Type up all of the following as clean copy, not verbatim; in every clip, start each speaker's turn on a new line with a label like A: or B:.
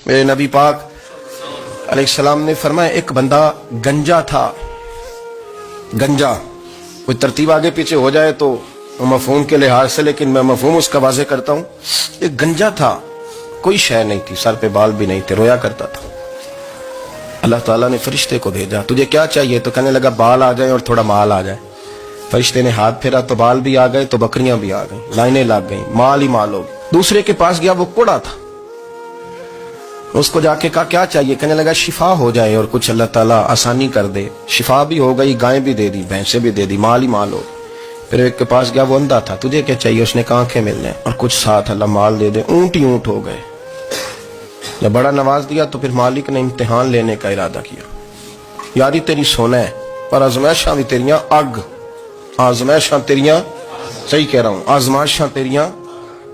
A: میرے نبی پاک علیہ السلام نے فرمایا ایک بندہ گنجا تھا. گنجا کوئی ترتیب آگے پیچھے ہو جائے تو مفہوم کے لحاظ سے، لیکن میں مفہوم اس کا واضح کرتا ہوں. ایک گنجا تھا، کوئی شے نہیں تھی، سر پہ بال بھی نہیں تھے، رویا کرتا تھا. اللہ تعالیٰ نے فرشتے کو بھیجا، تجھے کیا چاہیے؟ تو کہنے لگا بال آ جائیں اور تھوڑا مال آ جائے. فرشتے نے ہاتھ پھیرا تو بال بھی آ گئے تو بکریاں بھی آ گئیں، لائنیں لگ گئیں، مال ہی مال ہو گئے. دوسرے کے پاس گیا، وہ کوڑا تھا. اس کو جا کے کہا کیا چاہیے؟ کہنے لگا شفا ہو جائے اور کچھ اللہ تعالیٰ آسانی کر دے. شفا بھی ہو گئی، گائیں بھی دے دی، بھینسیں بھی دے دی، مال ہی مال ہو. پھر ایک کے پاس گیا، وہ اندھا تھا. تجھے کیا چاہیے؟ اس نے کہا آنکھیں مل جائیں اور کچھ ساتھ اللہ مال دے دے. اونٹ ہی اونٹ ہو گئے. جب بڑا نواز دیا تو پھر مالک نے امتحان لینے کا ارادہ کیا. یاری تیری سونا ہے پر آزمائشاں بھی تیریاں اگ. آزمائشاں تیریاں، صحیح کہہ رہا ہوں، آزمائشاں تیریاں،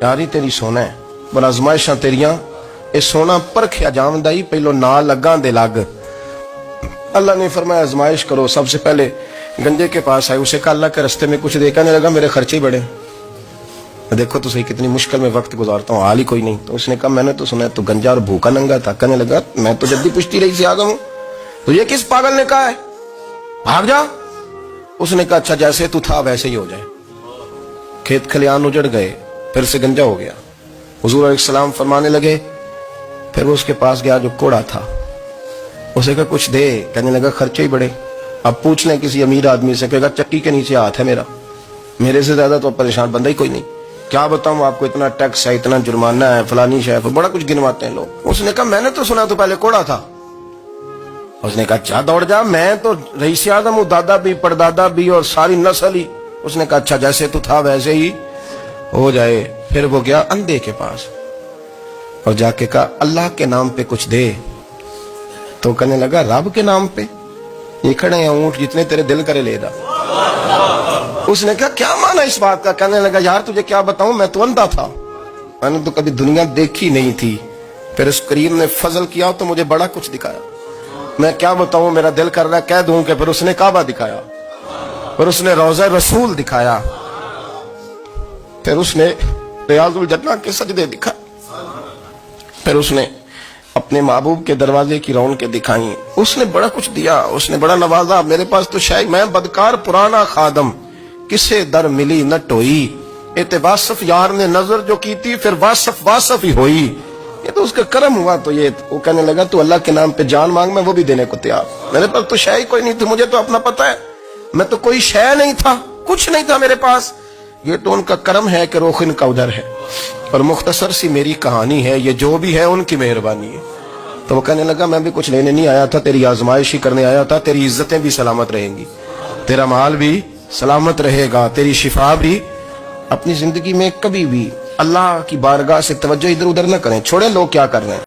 A: یاری تیری سونا ہے پر آزمائشاں تیریاں. اے سونا پرکھیا جاندائی پہلو نہ لگاں دے لگ. اللہ نے فرمایا آزمائش کرو. سب سے پہلے گنجے کے پاس آئے، اسے کہا اللہ کے رستے میں کچھ دے. کہنے لگا میرے خرچے بڑے. دیکھو تو صحیح کتنی مشکل میں وقت گزارتا ہوں، حال ہی کوئی نہیں. تو اس نے کہا میں نے تو سنا ہے تو گنجا اور بھوکا ننگا تھا. کہنے لگا میں تو جدی پشتی رہی سے آگا ہوں. تو یہ کس پاگل نے کہا ہے بھاگ جا؟ اس نے کہا اچھا جیسے تو تھا ویسے ہی ہو جائے. کھیت کھلیان اجڑ گئے، پھر سے گنجا ہو گیا. حضور علیہ السلام فرمانے لگے. پھر وہ اس کے پاس گیا جو کوڑا تھا، اسے کہا کچھ دے. کہنے لگا خرچے ہی بڑے. اب پوچھ لیں کسی امیر آدمی سے، کہے گا چکی کے نیچے ہاتھ ہے میرا، میرے سے زیادہ تو پریشان بندہ ہی کوئی نہیں. کیا بتاؤں آپ کو، اتنا ٹیکس ہے، اتنا جرمانہ ہے، فلانی شے، بڑا کچھ گنواتے ہیں لوگ. اس نے کہا میں نے تو سنا تو پہلے کوڑا تھا. اس نے کہا اچھا دوڑ جا، میں تو رئیس اعظم ہوں، دادا بھی پردادا بھی اور ساری نسل ہی. اس نے کہا اچھا جیسے تو تھا ویسے ہی ہو جائے. پھر وہ گیا اندھے کے پاس اور جا کے کہا اللہ کے نام پہ کچھ دے. تو کہنے لگا رب کے نام پہ؟ یہ کھڑے ہیں اونٹ، جتنے تیرے دل کرے لے دا. اس نے کہا کیا مانا اس بات کا؟ کہنے لگا یار تجھے کیا بتاؤں، میں تو اندھا تھا، میں نے تو کبھی دنیا دیکھی نہیں تھی. پھر اس کریم نے فضل کیا تو مجھے بڑا کچھ دکھایا. میں کیا بتاؤں، میرا دل کر رہا ہے کہہ دوں کہ پھر اس نے کعبہ دکھایا، پھر اس نے روضہ رسول دکھایا، پھر اس نے ریاض الجنہ کے سجدے دکھا، پھر اس نے اپنے محبوب کے دروازے کی رونقیں دکھائیں. اس نے بڑا کچھ دیا، اس نے بڑا نوازا. میرے پاس تو شاید میں بدکار پرانا خادم، کسے در ملی نہ ٹوئی. اعتباسف یار نے نظر جو کی تھی پھر واسف ہی ہوئی. یہ تو اس کا کرم ہوا. تو یہ وہ کہنے لگا تو اللہ کے نام پہ جان مانگ، میں وہ بھی دینے کو تیار. میرے پاس تو شے ہی کوئی نہیں تھی، مجھے تو اپنا پتہ ہے، میں تو کوئی شے نہیں تھا، کچھ نہیں تھا میرے پاس. یہ تو ان کا کرم ہے کہ رخ ان کا ادھر ہے. اور مختصر سی میری کہانی ہے، یہ جو بھی ہے ان کی مہربانی ہے. تو وہ کہنے لگا میں بھی کچھ لینے نہیں آیا تھا، تیری آزمائش ہی کرنے آیا تھا. تیری عزتیں بھی سلامت رہیں گی، تیرا مال بھی سلامت رہے گا، تیری شفا بھی. اپنی زندگی میں کبھی بھی اللہ کی بارگاہ سے توجہ ادھر ادھر نہ کریں، چھوڑیں لوگ کیا کر رہے ہیں.